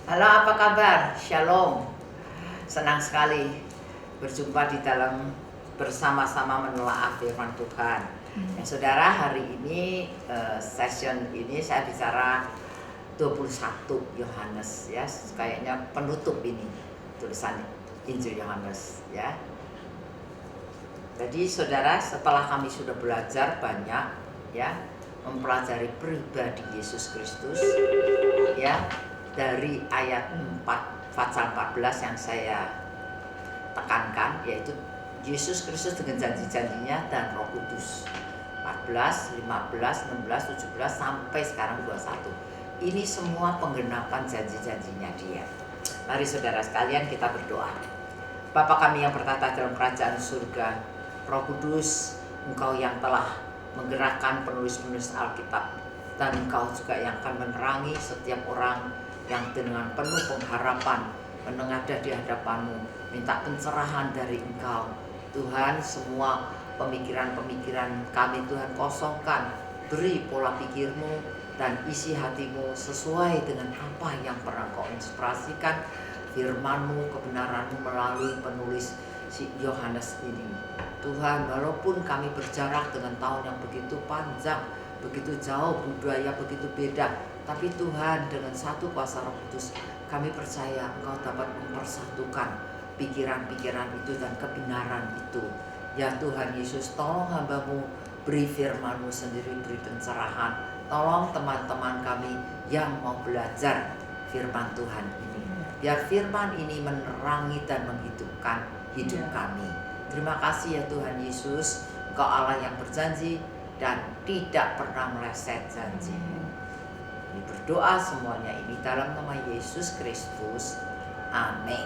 Halo, apa kabar? Shalom. Senang sekali berjumpa di dalam bersama-sama menelaah firman Tuhan. Ya, saudara, hari ini session ini saya bicara 21 Yohanes ya, kayaknya penutup ini tulisan Injil Yohanes ya. Jadi saudara, setelah kami sudah belajar banyak ya, mempelajari pribadi Yesus Kristus ya, dari ayat 4 pasal 14 yang saya tekankan, yaitu Yesus Kristus dengan janji-janjinya dan Roh Kudus. 14, 15, 16, 17 sampai sekarang 21. Ini semua penggenapan janji-janjinya Dia. Mari saudara sekalian kita berdoa. Bapa kami yang bertata dalam kerajaan surga, Roh Kudus, Engkau yang telah menggerakkan penulis-penulis Alkitab, dan Engkau juga yang akan menerangi setiap orang yang dengan penuh pengharapan menengadah di hadapan-Mu, minta pencerahan dari Engkau. Tuhan, semua pemikiran-pemikiran kami Tuhan kosongkan, beri pola pikir-Mu dan isi hati-Mu sesuai dengan apa yang pernah Kau inspirasikan, firman-Mu, kebenaran-Mu melalui penulis si Yohanes ini. Tuhan, walaupun kami berjarak dengan tahun yang begitu panjang, begitu jauh, budaya begitu beda, tapi Tuhan, dengan satu kuasa Roh Kudus, kami percaya Engkau dapat mempersatukan pikiran-pikiran itu dan kebenaran itu. Ya Tuhan Yesus, tolong hamba-Mu, beri firman-Mu sendiri, beri pencerahan. Tolong teman-teman kami yang mau belajar firman Tuhan ini. Biar firman ini menerangi dan menghidupkan hidup kami. Terima kasih ya Tuhan Yesus, Engkau Allah yang berjanji dan tidak pernah meleset janji-Mu. Kami berdoa semuanya ini dalam nama Yesus Kristus. Amin.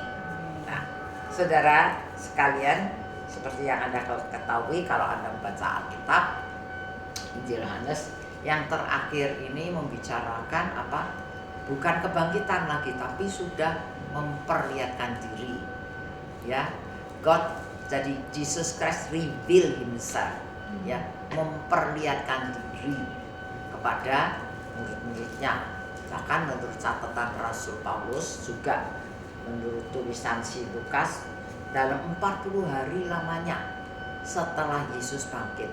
Nah, saudara sekalian, seperti yang Anda ketahui kalau Anda membaca Alkitab, Injil Yohanes yang terakhir ini membicarakan apa? Bukan kebangkitan lagi, tapi sudah memperlihatkan diri. Ya, God, jadi Jesus Christ reveal himself, ya, memperlihatkan diri kepada murid-muridnya. Bahkan menurut catatan Rasul Paulus, juga menurut tulisan si Lukas, dalam 40 hari lamanya setelah Yesus bangkit.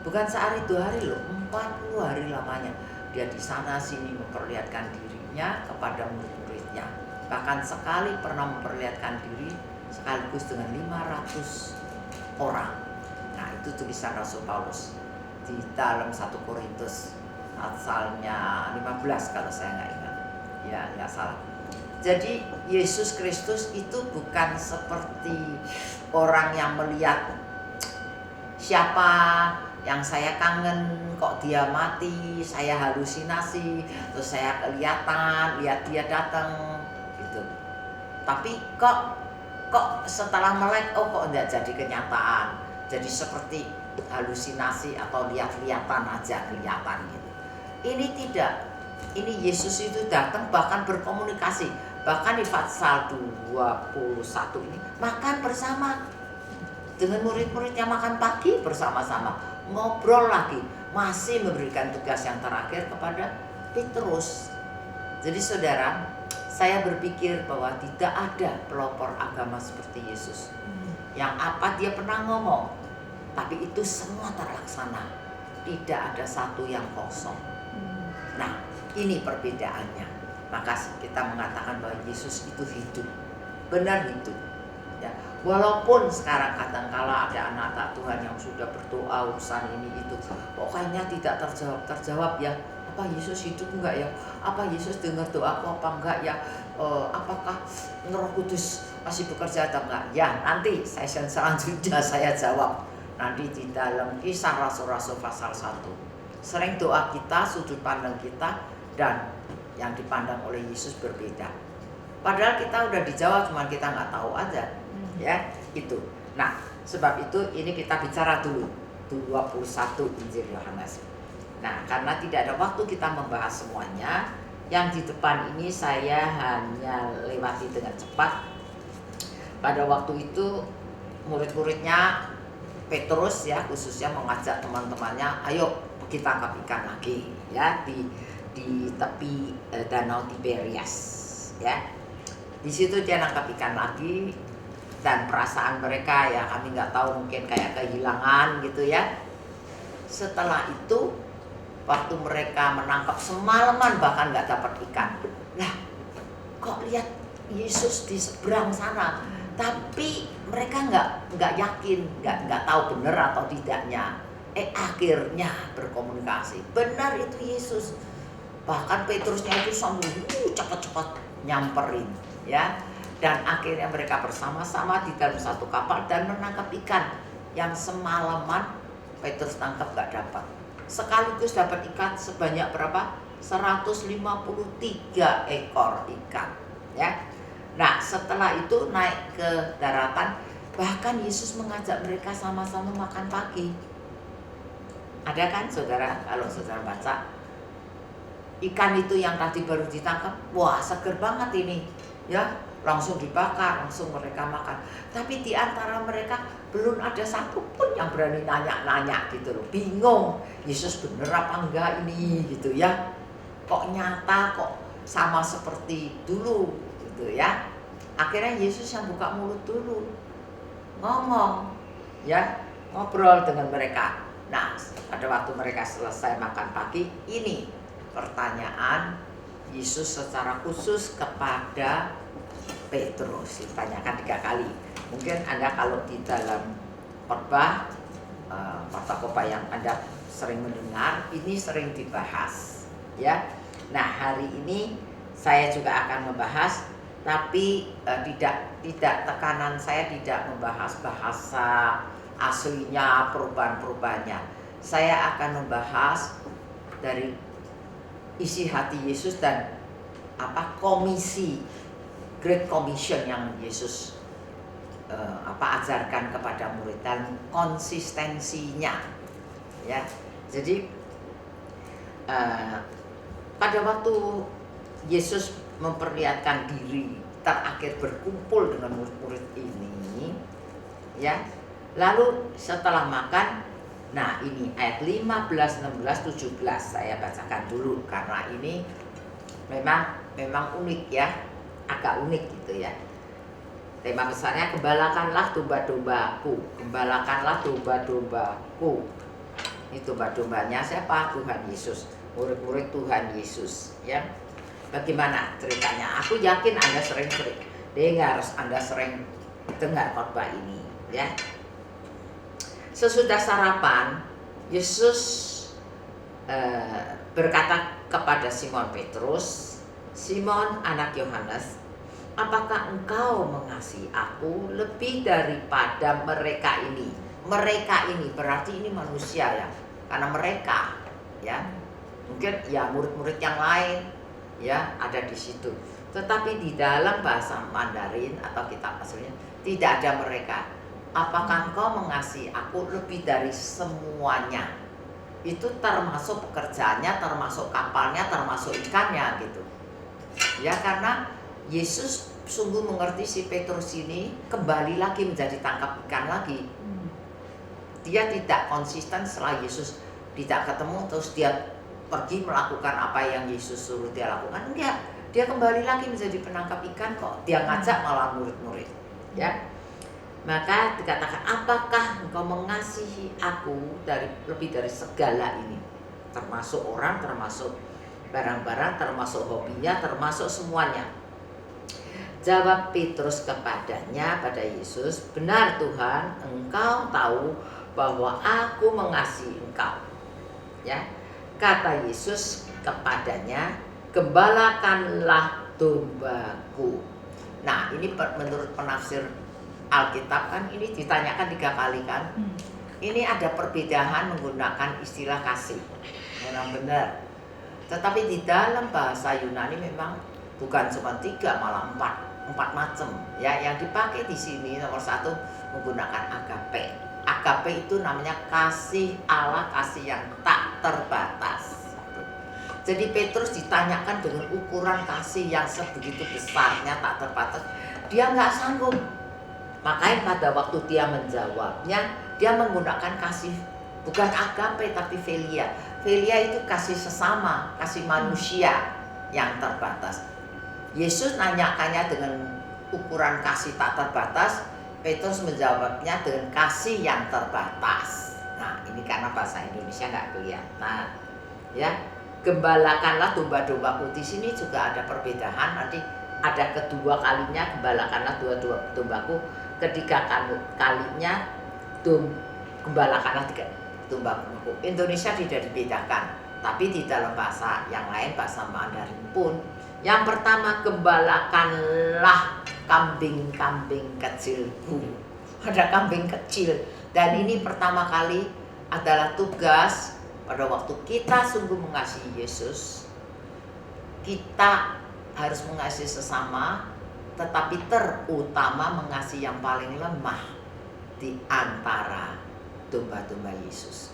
Bukan sehari 2 hari loh, 40 hari lamanya dia di sana sini memperlihatkan dirinya kepada murid-muridnya. Bahkan sekali pernah memperlihatkan diri sekaligus dengan 500 orang. Nah, itu tulisan Rasul Paulus di dalam 1 Korintus asalnya 15 kalau saya nggak ingat, ya nggak salah. Jadi Yesus Kristus itu bukan seperti orang yang melihat siapa yang saya kangen, kok dia mati, saya halusinasi, terus saya kelihatan, lihat dia datang gitu. Tapi kok setelah melek, oh kok enggak jadi kenyataan, jadi seperti halusinasi atau lihat-lihatan aja kelihatan gitu. Ini tidak, ini Yesus itu datang bahkan berkomunikasi, bahkan di pasal 21 ini makan bersama dengan murid-muridnya, makan pagi bersama-sama, ngobrol lagi, masih memberikan tugas yang terakhir kepada Petrus. Jadi saudara, saya berpikir bahwa tidak ada pelopor agama seperti Yesus, yang apa dia pernah ngomong, tapi itu semua terlaksana, tidak ada satu yang kosong. Nah, ini perbedaannya. Maka kita mengatakan bahwa Yesus itu hidup, benar hidup. Ya, walaupun sekarang kadang-kala ada anak-anak Tuhan yang sudah berdoa urusan ini itu, pokoknya tidak terjawab ya. Apa Yesus hidup enggak ya? Apa Yesus dengar doaku apa enggak ya? Apakah Roh Kudus masih bekerja atau enggak? Ya, nanti session selanjutnya saya jawab. Nanti di dalam Kisah Rasul-Rasul pasal 1. Sering doa kita, sudut pandang kita dan yang dipandang oleh Yesus berbeda. Padahal kita udah dijawab, cuma kita nggak tahu aja. Ya, itu. Nah, sebab itu ini kita bicara dulu 21 Injil Yohanes. Nah, karena tidak ada waktu kita membahas semuanya, yang di depan ini saya hanya lewati dengan cepat. Pada waktu itu murid-muridnya Petrus ya khususnya mengajak teman-temannya, ayo kita tangkap ikan lagi ya di tepi Danau Tiberias ya. Di situ dia nangkap ikan lagi, dan perasaan mereka ya kami nggak tahu, mungkin kayak kehilangan gitu ya. Setelah itu waktu mereka menangkap semalaman bahkan nggak dapat ikan, lah kok lihat Yesus di seberang sana, tapi mereka nggak yakin, nggak tahu benar atau tidaknya. Akhirnya berkomunikasi, benar itu Yesus. Bahkan Petrusnya itu sambil cepat-cepat nyamperin ya. Dan akhirnya mereka bersama-sama di dalam satu kapal dan menangkap ikan yang semalaman Petrus tangkap gak dapat. Sekaligus dapat ikan sebanyak berapa? 153 ekor ikan ya. Nah setelah itu naik ke daratan, bahkan Yesus mengajak mereka sama-sama makan pagi. Ada kan saudara, kalau saudara baca, ikan itu yang tadi baru ditangkap, wah seger banget ini ya, langsung dibakar, langsung mereka makan. Tapi di antara mereka belum ada satupun yang berani nanya-nanya gitu loh, bingung Yesus bener apa enggak ini gitu ya, kok nyata, kok sama seperti dulu gitu ya. Akhirnya Yesus yang buka mulut dulu, ngomong ya, ngobrol dengan mereka. Nah pada waktu mereka selesai makan pagi, ini pertanyaan Yesus secara khusus kepada Petrus, ditanyakan 3 kali. Mungkin Anda kalau di dalam khotbah yang Anda sering mendengar, ini sering dibahas ya. Nah hari ini saya juga akan membahas, tapi tidak tekanan saya tidak membahas bahasa aslinya, perubahan-perubahannya. Saya akan membahas dari isi hati Yesus dan komisi Great Commission yang Yesus ajarkan kepada murid dan konsistensinya ya. Jadi pada waktu Yesus memperlihatkan diri terakhir berkumpul dengan murid-murid ini ya, lalu setelah makan, nah ini ayat 15, 16, 17 saya bacakan dulu karena ini memang unik ya, agak unik gitu ya. Tema besarnya, gembalakanlah domba-dombaku, gembalakanlah domba-dombaku. Ini domba-dombanya siapa? Tuhan Yesus, murid-murid Tuhan Yesus ya. Bagaimana ceritanya? Aku yakin Anda sering dengar, Anda sering dengar khotbah ini ya. Sesudah sarapan, Yesus berkata kepada Simon Petrus, Simon anak Yohanes, apakah engkau mengasihi aku lebih daripada mereka ini? Mereka ini berarti ini manusia ya, karena mereka ya, mungkin ya murid-murid yang lain ya ada di situ. Tetapi di dalam bahasa Mandarin atau kitab aslinya tidak ada mereka. Apakah engkau mengasihi aku lebih dari semuanya? Itu termasuk pekerjaannya, termasuk kapalnya, termasuk ikannya gitu. Ya karena Yesus sungguh mengerti si Petrus ini kembali lagi menjadi tangkap ikan lagi. Dia tidak konsisten setelah Yesus tidak ketemu terus dia pergi melakukan apa yang Yesus suruh dia lakukan. Enggak, dia kembali lagi menjadi penangkap ikan kok. Dia ngajak malah murid-murid ya. Maka dikatakan, apakah engkau mengasihi aku lebih dari segala ini? Termasuk orang, termasuk barang-barang, termasuk hobinya, termasuk semuanya. Jawab Petrus kepadanya, pada Yesus, benar Tuhan, engkau tahu bahwa aku mengasihi engkau. Ya, kata Yesus kepadanya, gembalakanlah dombaku. Nah, ini menurut penafsir Alkitab kan ini ditanyakan 3 kali kan. Ini ada perbedaan menggunakan istilah kasih, memang benar. Tetapi di dalam bahasa Yunani memang bukan cuma 3, malah 4 macam ya. Yang dipakai di sini nomor 1 menggunakan agape. Agape itu namanya kasih Allah, kasih yang tak terbatas. Jadi Petrus ditanyakan dengan ukuran kasih yang sebegitu besarnya, tak terbatas, dia nggak sanggup. Makanya pada waktu dia menjawabnya, dia menggunakan kasih bukan agape tapi philia. Philia itu kasih sesama, kasih manusia yang terbatas. Yesus nanyakannya dengan ukuran kasih tak terbatas, Petrus menjawabnya dengan kasih yang terbatas. Nah, ini karena bahasa Indonesia nggak kelihatan, ya. Gembalakanlah domba-dombaku, di sini juga ada perbedaan. Nanti ada kedua kalinya, gembalakanlah domba-dombaku. Ketiga kalinya, gembalakanlah dombaku. Indonesia tidak dibedakan, tapi di dalam bahasa yang lain, bahasa Mandarin pun, yang pertama, gembalakanlah kambing-kambing kecilku. Ada kambing kecil, dan ini pertama kali adalah tugas pada waktu kita sungguh mengasihi Yesus. Kita harus mengasihi sesama, tetapi terutama mengasihi yang paling lemah di antara domba-domba Yesus.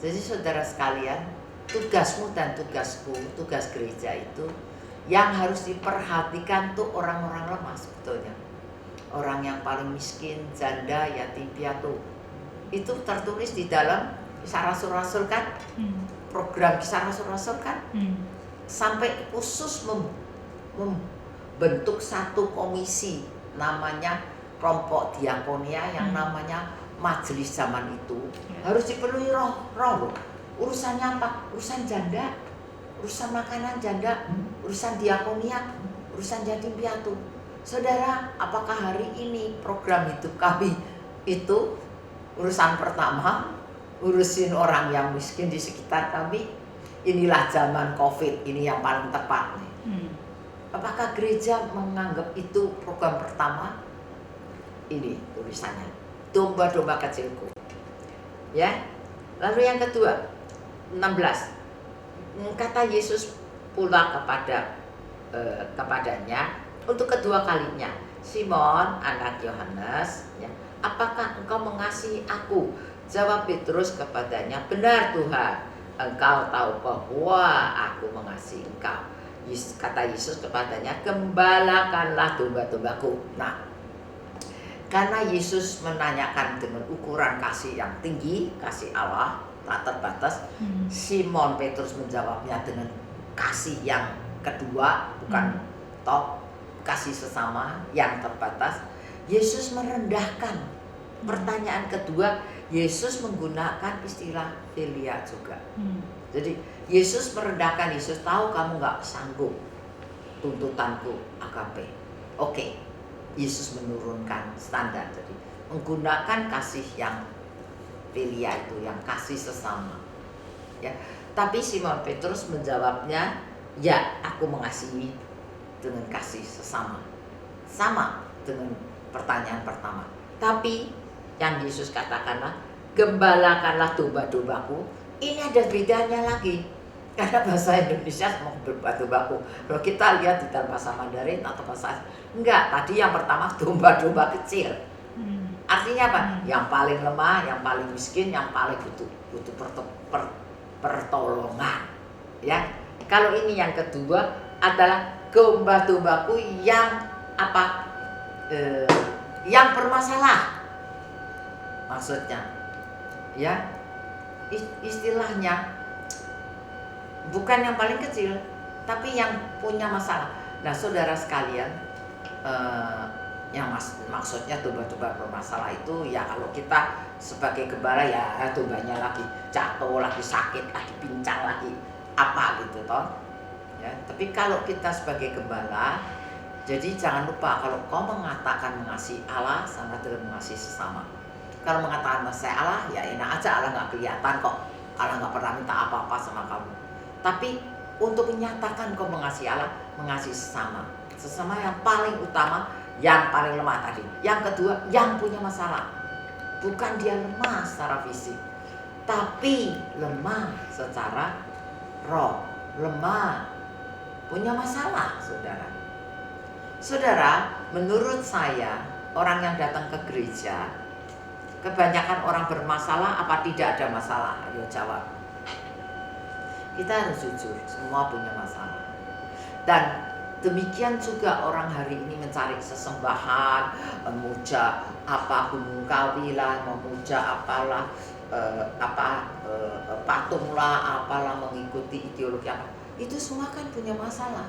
Jadi saudara sekalian, tugasmu dan tugasku, tugas gereja itu yang harus diperhatikan tuh orang-orang lemah sebetulnya. Orang yang paling miskin, janda, yatim piatu. Itu tertulis di dalam Kisah Rasul-Rasul kan? Program Kisah Rasul-Rasul kan? Sampai khusus membentuk satu komisi namanya kelompok diakonia yang namanya majelis zaman itu. Harus dipenuhi roh. Urusannya apa? Urusan janda, urusan makanan janda, urusan diakonia, urusan yatim piatu. Saudara, apakah hari ini program hidup kami itu urusan pertama, urusin orang yang miskin di sekitar kami? Inilah zaman COVID, ini yang paling tepat nih. Apakah gereja menganggap itu program pertama? Ini tulisannya, domba-domba kecilku. Ya. Lalu yang kedua, 16. Kata Yesus pula kepadanya untuk kedua kalinya, Simon anak Yohanes, ya, apakah engkau mengasihi aku? Jawab Petrus kepadanya, benar Tuhan, engkau tahu bahwa aku mengasihi engkau. Kata Yesus kepadanya, gembalakanlah domba-dombaku. Nah, karena Yesus menanyakan dengan ukuran kasih yang tinggi, kasih Allah tak terbatas, Simon Petrus menjawabnya dengan kasih yang kedua, bukan top, kasih sesama yang terbatas. Yesus merendahkan. Pertanyaan kedua, Yesus menggunakan istilah filia juga. Jadi Yesus merendahkan. Yesus tahu kamu nggak sanggup tuntutanku agape. Oke, Yesus menurunkan standar. Jadi menggunakan kasih yang filia itu, yang kasih sesama. Ya, tapi Simon Petrus menjawabnya, ya, aku mengasihi dengan kasih sesama. Sama dengan pertanyaan pertama. Tapi yang Yesus katakanlah, gembalakanlah domba-dombaku. Ini ada bedanya lagi. Karena bahasa Indonesia mau domba-dombaku. Kalau kita lihat di dalam bahasa Mandarin atau bahasa enggak, tadi yang pertama domba-domba kecil. Artinya apa? Yang paling lemah, yang paling miskin, yang paling butuh pertolongan. Ya. Kalau ini yang kedua adalah domba-dombaku yang apa? Yang bermasalah. Maksudnya, ya, istilahnya bukan yang paling kecil, tapi yang punya masalah. Nah, saudara sekalian, yang maksudnya domba-domba bermasalah itu ya kalau kita sebagai gembala ya dombanya lagi jatuh, lagi sakit, lagi pincang, lagi apa gitu toh. Ya, tapi kalau kita sebagai gembala, jadi jangan lupa kalau kau mengatakan mengasihi Allah sama dengan mengasihi sesama. Kalau mengatakan mengasihi Allah ya enak aja, Allah nggak kelihatan kok. Allah nggak pernah minta apa-apa sama kamu. Tapi untuk menyatakan kau mengasihi Allah, mengasihi sesama. Sesama yang paling utama, yang paling lemah tadi. Yang kedua, yang punya masalah. Bukan dia lemah secara fisik, tapi lemah secara roh. Lemah, punya masalah, saudara. Saudara, menurut saya, orang yang datang ke gereja, kebanyakan orang bermasalah apa tidak ada masalah? Ayo jawab. Kita harus jujur, semua punya masalah. Dan demikian juga orang hari ini mencari sesembahan, memuja apa gunung kawi lah, memuja apalah, patung lah, apalah, mengikuti ideologi apa. Itu semua kan punya masalah.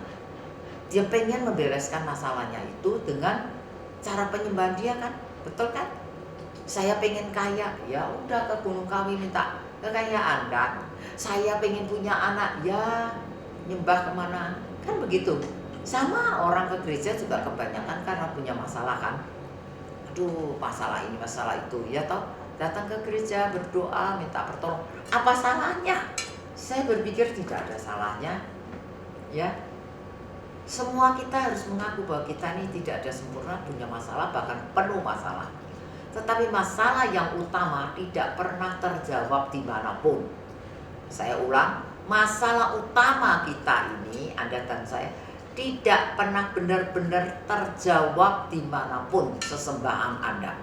Dia pengen membereskan masalahnya itu dengan cara penyembahan dia kan, betul kan? Saya pengen kaya, ya udah ke Gunung Kawi minta kekayaan kan. Saya pengen punya anak, ya nyembah kemana, kan begitu. Sama orang ke gereja juga kebanyakan karena punya masalah kan. Aduh, masalah ini, masalah itu, ya toh. Datang ke gereja, berdoa, minta pertolongan. Apa salahnya? Saya berpikir tidak ada salahnya, ya. Semua kita harus mengaku bahwa kita ini tidak ada sempurna, punya masalah, bahkan penuh masalah. Tetapi masalah yang utama tidak pernah terjawab dimanapun. Saya ulang, masalah utama kita ini, Anda dan saya, tidak pernah benar-benar terjawab dimanapun sesembahan Anda.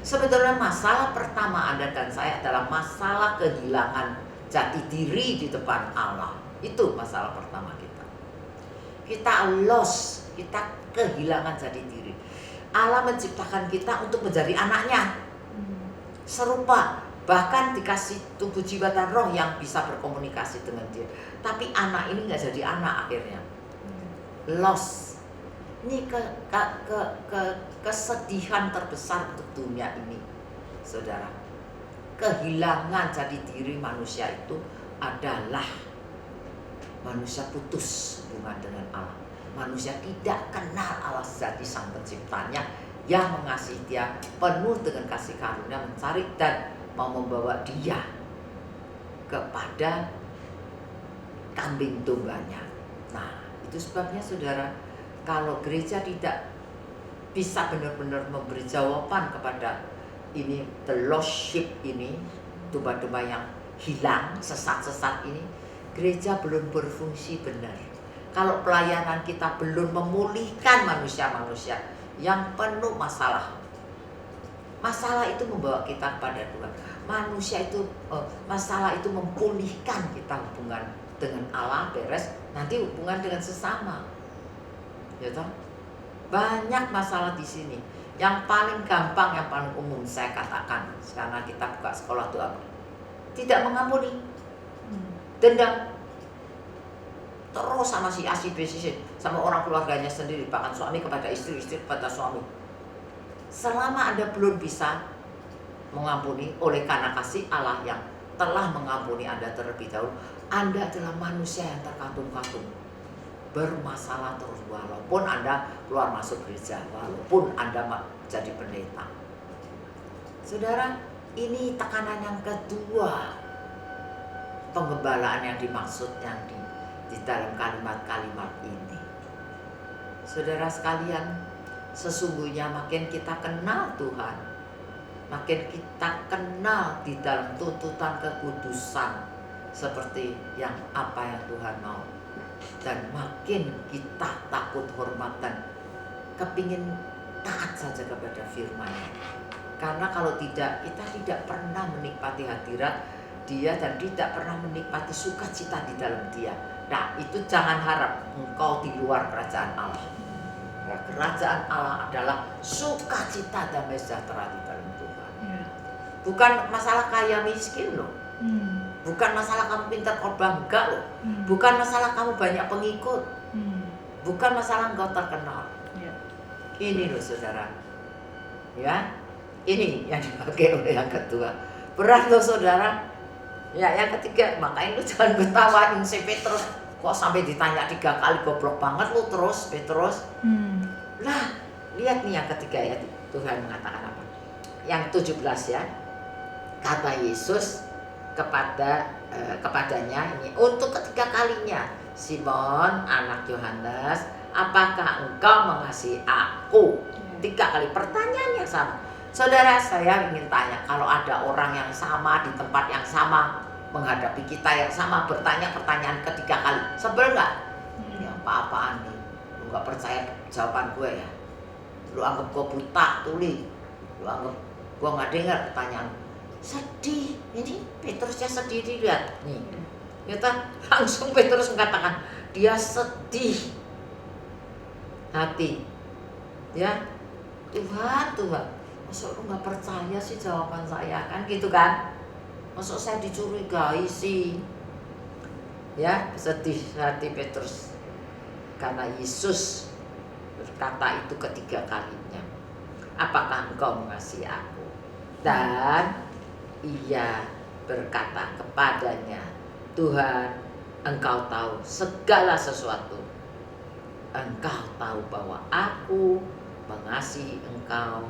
Sebetulnya masalah pertama Anda dan saya adalah masalah kehilangan jati diri di depan Allah. Itu masalah pertama kita. Kita lost, kita kehilangan jati diri. Allah menciptakan kita untuk menjadi anaknya, serupa, bahkan dikasih tubuh, jiwa, dan roh yang bisa berkomunikasi dengan dia. Tapi anak ini nggak jadi anak akhirnya, lost. Ini kesedihan terbesar untuk dunia ini, saudara. Kehilangan jati diri manusia itu adalah manusia putus hubungan dengan Allah. Manusia tidak kenal Allah sejati sang penciptanya yang mengasihi dia penuh dengan kasih karunia, mencari dan mau membawa dia kepada kambing dombanya. Nah, itu sebabnya saudara, kalau gereja tidak bisa benar-benar memberi jawaban kepada ini, the lost sheep ini, domba-domba yang hilang, sesat-sesat ini, gereja belum berfungsi benar. Kalau pelayanan kita belum memulihkan manusia-manusia yang penuh masalah. Masalah itu membawa kita kepada Tuhan. Masalah itu memulihkan kita hubungan dengan Allah, beres, nanti hubungan dengan sesama. Ya toh? Banyak masalah di sini. Yang paling gampang, yang paling umum saya katakan, karena kita buka sekolah doa, tidak mengampuni, dendam terus sama si A, si B, si C, sama orang keluarganya sendiri, bahkan suami kepada istri, istri kepada suami. Selama Anda belum bisa mengampuni oleh karena kasih Allah yang telah mengampuni Anda terlebih dahulu, Anda adalah manusia yang terkatung-katung, bermasalah terus, walaupun Anda keluar masuk gereja, walaupun Anda jadi pendeta. Saudara, ini tekanan yang kedua, penggembalaan yang dimaksud yang di dalam kalimat-kalimat ini. Saudara sekalian, sesungguhnya makin kita kenal Tuhan, makin kita kenal di dalam tuntutan kekudusan seperti yang apa yang Tuhan mau, dan makin kita takut, hormat, dan kepingin taat saja kepada firman-Nya. Karena kalau tidak, kita tidak pernah menikmati hadirat Dia dan tidak pernah menikmati sukacita di dalam Dia. Nah, itu jangan harap engkau di luar kerajaan Allah. Nah, kerajaan Allah adalah sukacita damai sejahtera di dalam Tuhan. Bukan masalah kaya miskin loh. Bukan masalah kamu pintar khotbah, enggak loh. Bukan masalah kamu banyak pengikut. Bukan masalah engkau terkenal. Ini loh saudara. Ya, ini yang dipakai oleh yang kedua. Berat loh saudara. Ya, yang ketiga, makanya lu jangan ketawain si Petrus. Kok sampai ditanya 3 kali, goblok banget lu terus Petrus. Lah, lihat nih yang ketiga ya, Tuhan mengatakan apa? Yang 17 ya. Kata Yesus kepadanya ini untuk ketiga kalinya, Simon anak Yohanes, apakah engkau mengasihi aku? 3 kali pertanyaan yang sama. Saudara, saya ingin tanya, kalau ada orang yang sama di tempat yang sama, menghadapi kita yang sama, bertanya pertanyaan ketiga kali, sebel nggak? Ya apa-apaan nih, lu nggak percaya jawaban gue ya? Lu anggap gue buta tuli, lu anggap gue nggak dengar pertanyaan. Sedih, ini Petrusnya sedih, dilihat nih, kita langsung Petrus mengatakan dia sedih hati, ya Tuhan, masuk lu nggak percaya sih jawaban saya, kan gitu kan? Masuk saya dicurigai sih, ya sedih hati Petrus. karena Yesus berkata itu ketiga kalinya, apakah engkau mengasihi aku? Dan ia berkata kepadanya, Tuhan, engkau tahu segala sesuatu. Engkau tahu bahwa aku mengasihi engkau.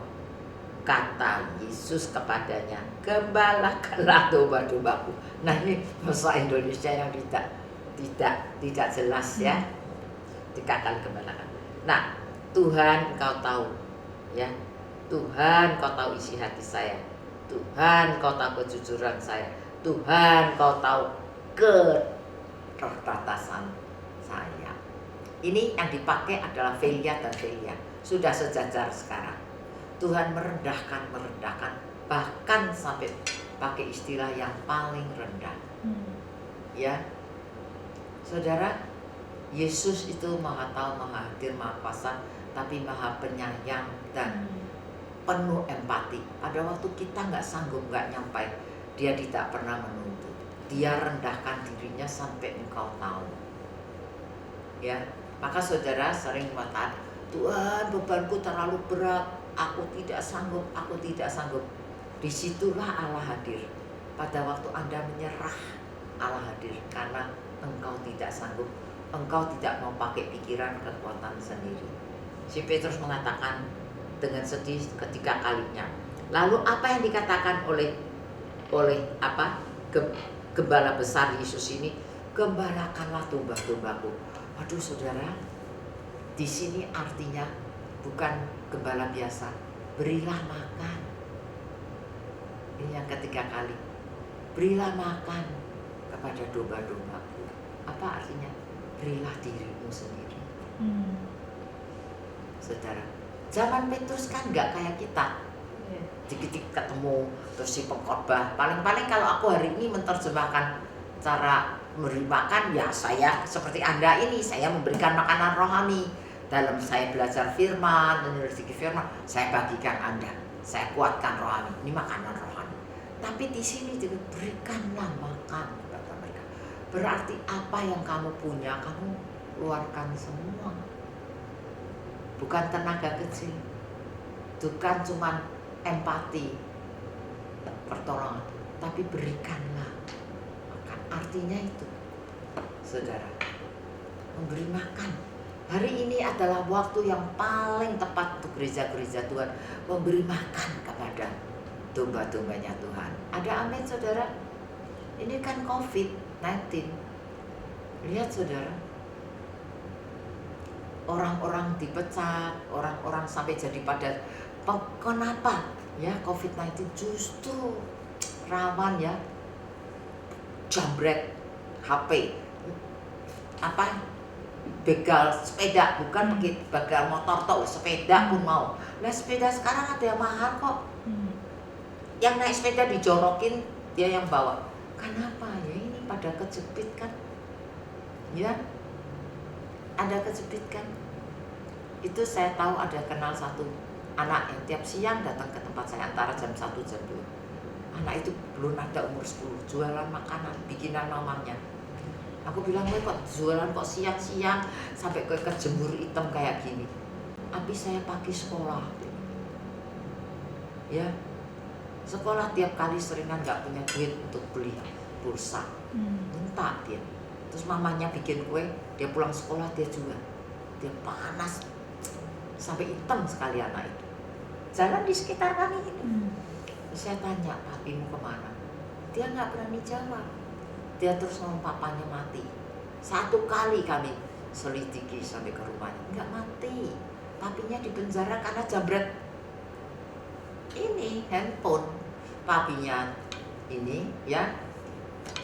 Kata Yesus kepadanya, gembalakanlah domba-dombaku. Nah, ini bahasa Indonesia yang tidak jelas ya. Dikatakan gembalakan. Nah, Tuhan engkau tahu ya. Tuhan engkau tahu isi hati saya. Tuhan engkau tahu kejujuran saya. Tuhan engkau tahu keterbatasan saya. Ini yang dipakai adalah Velia dan Velia. Sudah sejajar sekarang. Tuhan merendahkan, bahkan sampai pakai istilah yang paling rendah. Ya, saudara, Yesus itu maha tahu, maha hadir, maha kuasa, tapi maha penyayang dan penuh empati. Pada waktu kita nggak sanggup, nggak nyampai, dia tidak pernah menuntut. Dia rendahkan dirinya sampai engkau tahu. Ya, maka saudara sering mengatakan, Tuhan, bebanku terlalu berat. Aku tidak sanggup, aku tidak sanggup. Disitulah Allah hadir. Pada waktu Anda menyerah, Allah hadir. Karena engkau tidak sanggup, engkau tidak mau pakai pikiran kekuatan sendiri. Si Petrus mengatakan dengan sedih ketiga kalinya. Lalu apa yang dikatakan oleh gembala besar Yesus ini? Gembalakanlah domba-dombaku. Aduh saudara, di sini artinya bukan gembala biasa, berilah makan. Ini yang ketiga kali, berilah makan kepada domba-dombaku. Apa artinya? Berilah dirimu sendiri. Saudara, zaman Petrus kan nggak kayak kita. Dikit-dikit ketemu terus si pengkhotbah. Paling-paling kalau aku hari ini menerjemahkan cara memberi makan, ya saya seperti Anda ini, saya memberikan makanan rohani. Dalam saya belajar firman, menyelidiki firman, saya bagikan Anda, saya kuatkan rohani. Ini makanan rohani. Tapi di sini berikanlah makan kepada mereka. Berarti apa yang kamu punya, kamu keluarkan semua. Bukan tenaga kecil, bukan cuma empati, pertolongan, tapi berikanlah makan. Artinya itu, saudara, memberi makan. Hari ini adalah waktu yang paling tepat untuk gereja-gereja Tuhan memberi makan kepada domba-dombanya Tuhan. Ada amin saudara? Ini kan COVID-19. Lihat saudara, orang-orang dipecat, orang-orang sampai jadi pada. Kenapa? Ya, COVID-19 justru rawan ya, jambret HP, begal sepeda, bukan begal motor toh, sepeda pun mau. Nah sepeda sekarang ada yang mahal kok. Yang naik sepeda dijorokin, dia yang bawa. Kenapa? Ya ini pada kejepit kan. Ya, ada kejepit kan. Itu saya tahu ada kenal satu anak yang tiap siang datang ke tempat saya antara jam 1 jam 2. Anak itu belum ada umur 10, jualan makanan, bikinan mamanya. Aku bilang, kok jualan kok siang-siang sampai ke jemur hitam kayak gini. Habis saya pagi sekolah. Ya, sekolah tiap kali seringan gak punya duit untuk beli pulsa. Minta dia. Terus mamanya bikin kue, dia pulang sekolah dia jual. Dia panas sampai hitam sekali anak itu. Jalan di sekitar kami ini. Saya tanya, papimu kemana? Dia gak berani jawab. Dia terus ngomong papanya mati. 1 kali kami selidiki sampai ke rumahnya, nggak mati. Papinya di penjara karena jambret ini handphone. Papinya ini ya,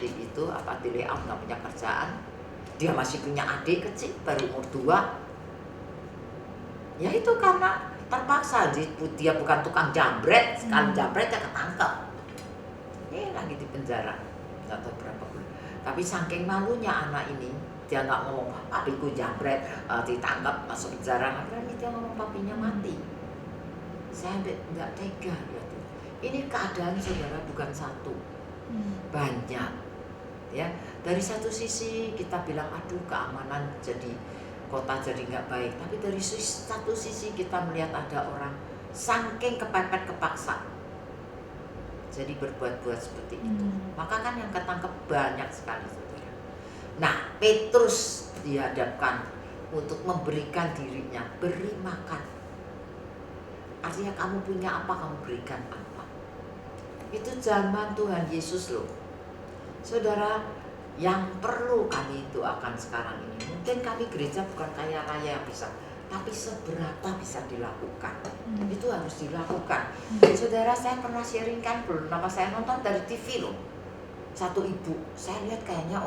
di itu di layout, nggak punya kerjaan. Dia masih punya adik kecil baru umur 2. Ya itu karena terpaksa. Dia bukan tukang jambret, sekali jambret dia ketangkep. Ini lagi di penjara, nggak tahu berapa bulan. Tapi saking malunya anak ini, dia nggak ngomong papiku jambret, ditangkap masuk penjara, nggak berani dia ngomong papinya mati. Saya nggak tega lihat. Ini keadaan saudara bukan satu, banyak. Ya, dari satu sisi kita bilang aduh keamanan jadi kota jadi nggak baik. Tapi dari satu sisi kita melihat ada orang saking kepepet kepaksa, jadi berbuat-buat seperti itu. Maka kan yang ketangkep banyak sekali, saudara. Nah, Petrus dihadapkan untuk memberikan dirinya, beri makan. Artinya kamu punya apa, kamu berikan apa. Itu zaman Tuhan Yesus loh. Saudara, yang perlu kami doakan sekarang ini, mungkin kami gereja bukan kaya raya yang bisa, tapi seberapa bisa dilakukan. Itu harus dilakukan. Saudara, saya pernah sharingkan belum, nama saya nonton dari TV loh. Satu ibu, saya lihat kayaknya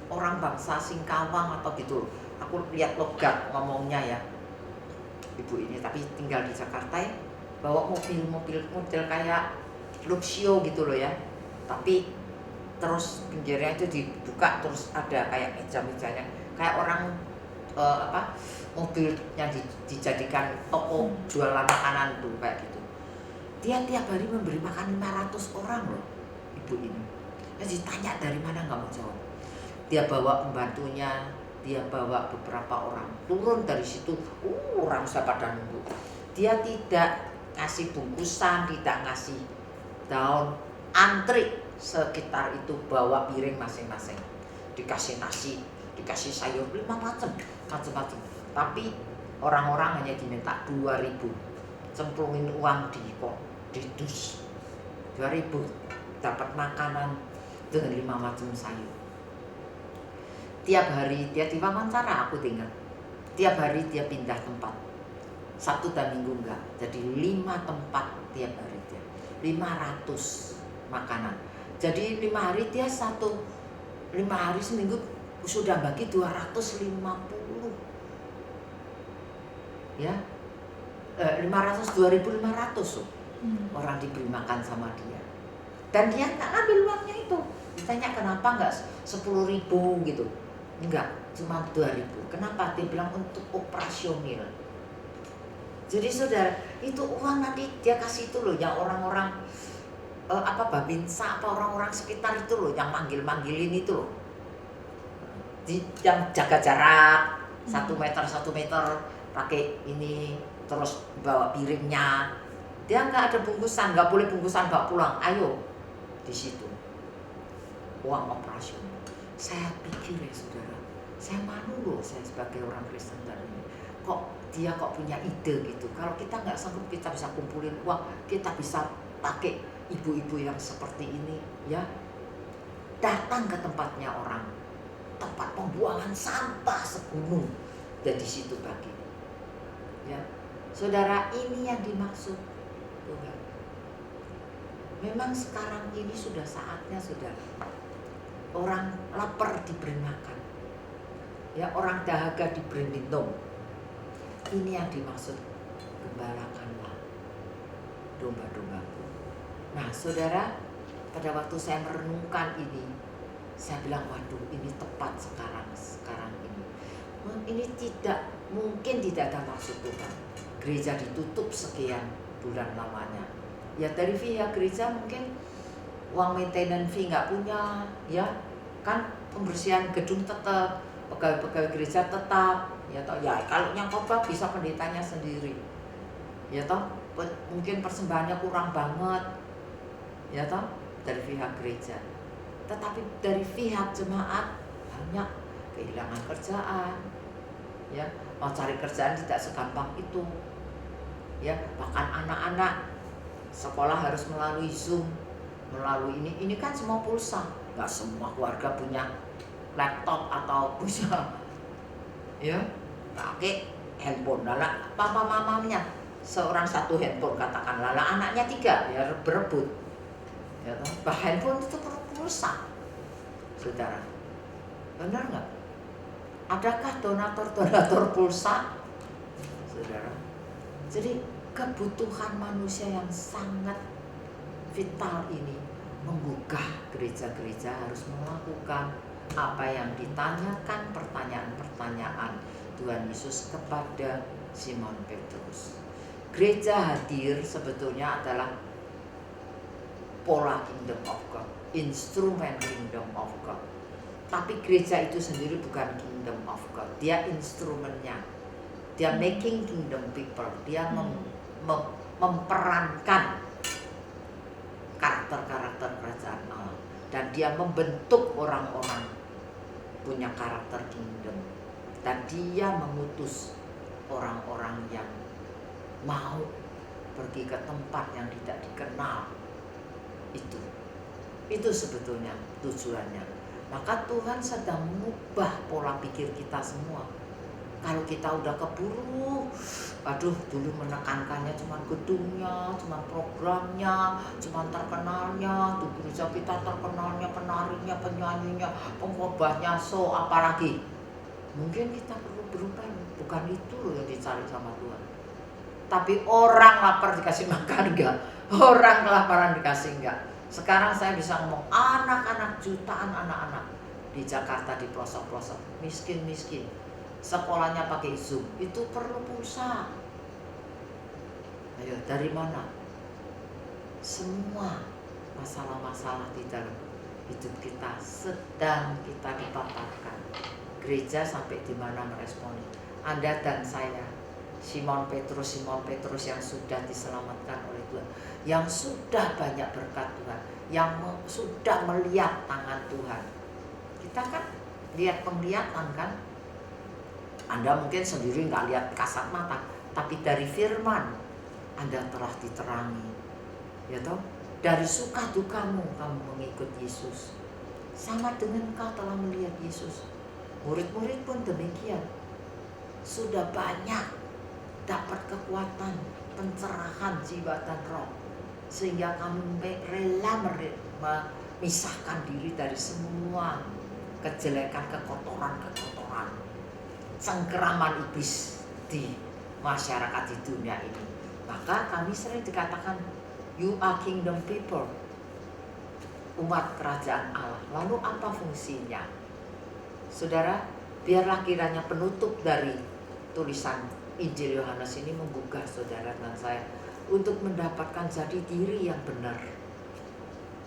orang bangsa Singkawang atau gitu. Aku lihat logat ngomongnya ya, ibu ini, tapi tinggal di Jakarta ya, bawa mobil kayak Luxio gitu loh ya, tapi terus pinggirnya itu dibuka, terus ada kayak meja-mejanya, kayak orang mobil yang dijadikan toko jualan makanan tuh, kayak gitu. Dia tiap hari memberi makan 500 orang loh, ibu ini. Ya ditanya dari mana, nggak mau jawab. Dia bawa pembantunya, dia bawa beberapa orang turun dari situ, orang sudah pada nunggu. Dia tidak ngasih bungkusan, tidak ngasih daun, antri sekitar itu bawa piring masing-masing, dikasih nasi, dikasih sayur 5 macam-macam. Tapi orang-orang hanya diminta 2.000, cemplungin uang di dus, 2.000 dapat makanan dengan 5 macam sayur. Tiap hari dia diwawancara, aku dengar tiap hari dia pindah tempat, Sabtu dan Minggu enggak, jadi 5 tempat tiap hari dia, 500 makanan. Jadi 5 hari dia 5 hari seminggu sudah bagi 250 ya, 2.500 orang diberi makan sama dia. Dan dia nggak ngambil uangnya itu. Ditanya kenapa nggak 10.000 gitu, enggak, cuma 2.000. Kenapa? Dia bilang untuk operasional. Jadi saudara, itu uang nanti dia kasih itu loh, yang orang-orang Babinsa, apa orang-orang sekitar itu loh, yang manggilin itu loh, yang jaga jarak 1 meter pakai ini, terus bawa piringnya. Dia nggak ada bungkusan, nggak boleh bungkusan bawa pulang. Ayo, di situ uang operasional. Saya pikir ya saudara, saya malu loh, saya sebagai orang Kristen tadi, kok dia punya ide gitu. Kalau kita nggak sanggup, kita bisa kumpulin uang, kita bisa pakai ibu-ibu yang seperti ini ya, datang ke tempatnya orang, tempat pembuangan sampah segunung, dan di situ bagi ya. Saudara, ini yang dimaksud Tuhan. Memang sekarang ini sudah saatnya, saudara, orang lapar diberi makan ya, orang dahaga diberi minum. Ini yang dimaksud, gembalakanlah domba-dombaku. Nah saudara, pada waktu saya merenungkan ini, saya bilang waduh, ini tepat sekarang ini. Ini tidak mungkin, tidak ada maksud Tuhan gereja ditutup sekian bulan lamanya. Ya dari pihak gereja mungkin uang maintenance fee nggak punya ya kan, pembersihan gedung tetap, pegawai-pegawai gereja tetap ya toh. Ya kalau yang khotbah bisa pendetanya sendiri ya toh. Mungkin persembahannya kurang banget ya toh dari pihak gereja, tetapi dari pihak jemaat banyak kehilangan kerjaan ya. Mau cari kerjaan tidak segampang itu ya. Bahkan anak-anak sekolah harus melalui Zoom, melalui ini kan semua pulsa. Nggak semua keluarga punya laptop atau punya ya pakai handphone. Lala papa mamanya seorang 1 handphone katakanlah, anaknya 3 ya berebut ya toh. Handphone itu perlu pulsa saudara, benar nggak? Adakah donatur pulsa saudara? Jadi kebutuhan manusia yang sangat vital ini menggugah gereja-gereja harus melakukan apa yang ditanyakan, pertanyaan-pertanyaan Tuhan Yesus kepada Simon Petrus. Gereja hadir sebetulnya adalah pola kingdom of God, instrumen kingdom of God. Tapi gereja itu sendiri bukan kingdom of God. Dia instrumennya. Dia making kingdom people. Dia memperankan karakter-karakter kerajaan Allah. Dan dia membentuk orang-orang punya karakter kingdom. Dan dia mengutus orang-orang yang mau pergi ke tempat yang tidak dikenal. Itu sebetulnya tujuannya. Maka Tuhan sedang mengubah pola pikir kita semua. Kalau kita udah keburu, dulu menekankannya cuma gedungnya, cuma programnya, cuma terkenalnya, tuh gereja kita terkenalnya, penarinya, penyanyinya, pengkhotbahnya, so apalagi. Mungkin kita perlu berubah, bukan itu loh yang dicari sama Tuhan. Tapi orang lapar dikasih makan enggak? Orang kelaparan dikasih enggak? Sekarang saya bisa ngomong anak-anak, jutaan anak-anak di Jakarta di pelosok-pelosok, miskin-miskin. Sekolahnya pakai Zoom, itu perlu pulsa. Ayo, dari mana? Semua masalah-masalah di dalam hidup kita sedang kita dipaparkan. Gereja sampai di mana meresponi. Anda dan saya, Simon Petrus yang sudah diselamatkan oleh Tuhan, yang sudah banyak berkat Tuhan, yang sudah melihat tangan Tuhan. Kita kan lihat penglihatan kan. Anda mungkin sendiri nggak lihat kasat mata, tapi dari firman Anda telah diterangi, ya toh. Dari suka dukamu kamu mengikut Yesus, sama dengan kau telah melihat Yesus. Murid-murid pun demikian, sudah banyak dapat kekuatan, pencerahan jiwa dan roh, sehingga kami rela memisahkan diri dari semua kejelekan, kekotoran, cengkeraman iblis di masyarakat di dunia ini. Maka kami sering dikatakan you are kingdom people, umat kerajaan Allah. Lalu apa fungsinya? Saudara, biarlah kiranya penutup dari tulisan Injil Yohanes ini menggugah saudara dan saya untuk mendapatkan jati diri yang benar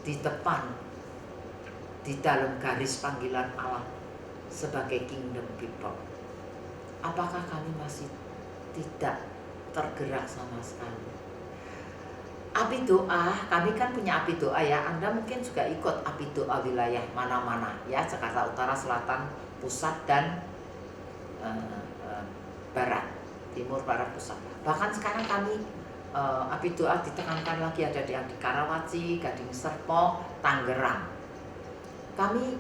di depan, di dalam garis panggilan Allah sebagai kingdom people. Apakah kami masih tidak tergerak sama sekali? Api doa, kami kan punya api doa ya. Anda mungkin juga ikut api doa wilayah mana-mana ya, Jakarta Utara, Selatan, Pusat dan Barat, Timur, Barat, Pusat. Bahkan sekarang kami api doa ditekankan lagi, ada yang di Karawaci, Gading Serpong, Tangerang. Kami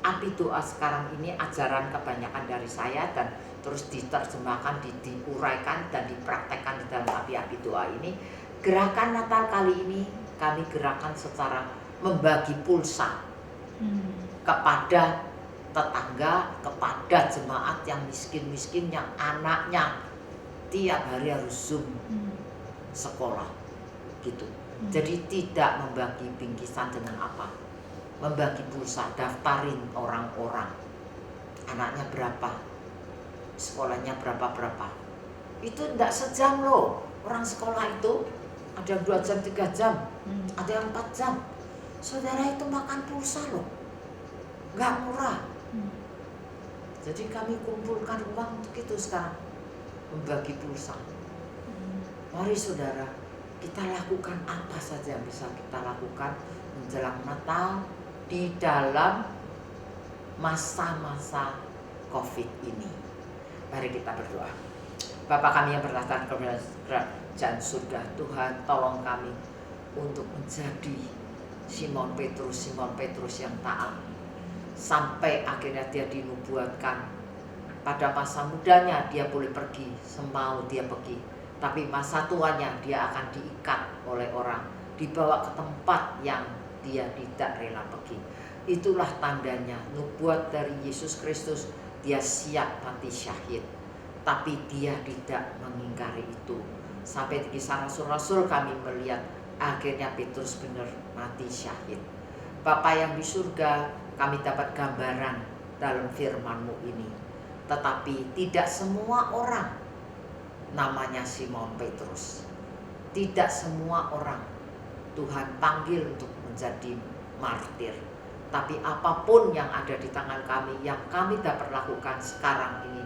api doa sekarang ini ajaran kebanyakan dari saya dan terus diterjemahkan, diuraikan dan dipraktekkan di dalam api-api doa ini. Gerakan Natal kali ini kami gerakan secara membagi pulsa kepada tetangga, kepada jemaat yang miskin-miskin, yang anaknya tiap hari harus Zoom sekolah gitu. Jadi tidak membagi bingkisan dengan apa, membagi pulsa, daftarin orang-orang, anaknya berapa, sekolahnya berapa. Itu tidak sejam loh. Orang sekolah itu ada 2 jam, 3 jam, ada yang 4 jam. Saudara, itu makan pulsa loh, nggak murah. Jadi kami kumpulkan uang untuk itu sekarang, membagi pulsa. Mari saudara, kita lakukan apa saja yang bisa kita lakukan menjelang Natal di dalam masa-masa COVID ini. Mari kita berdoa. Bapa kami yang bertahta di kerajaan surga, Tuhan tolong kami untuk menjadi Simon Petrus yang taat, sampai akhirnya dia dinubuatkan. Pada masa mudanya dia boleh pergi, semau dia pergi, tapi masa tuanya dia akan diikat oleh orang, dibawa ke tempat yang dia tidak rela pergi. Itulah tandanya nubuat dari Yesus Kristus, dia siap mati syahid. Tapi dia tidak mengingkari itu. Sampai di kisah Rasul-Rasul kami melihat akhirnya Petrus benar mati syahid. Bapa yang di surga, kami dapat gambaran dalam firman-Mu ini. Tetapi tidak semua orang namanya Simon Petrus. Tidak semua orang Tuhan panggil untuk menjadi martir. Tapi apapun yang ada di tangan kami, yang kami dapat lakukan sekarang ini,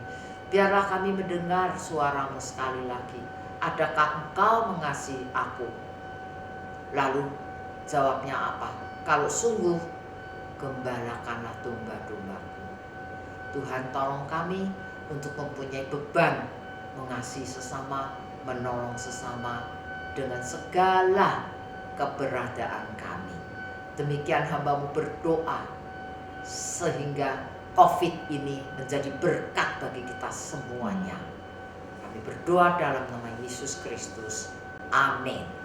biarlah kami mendengar suara-Mu sekali lagi. Adakah Engkau mengasihi aku? Lalu jawabnya apa? Kalau sungguh, gembalakanlah domba-dombaku. Tuhan, tolong kami untuk mempunyai beban mengasihi sesama, menolong sesama dengan segala keberadaan kami. Demikian hamba-Mu berdoa sehingga COVID ini menjadi berkat bagi kita semuanya. Kami berdoa dalam nama Yesus Kristus. Amin.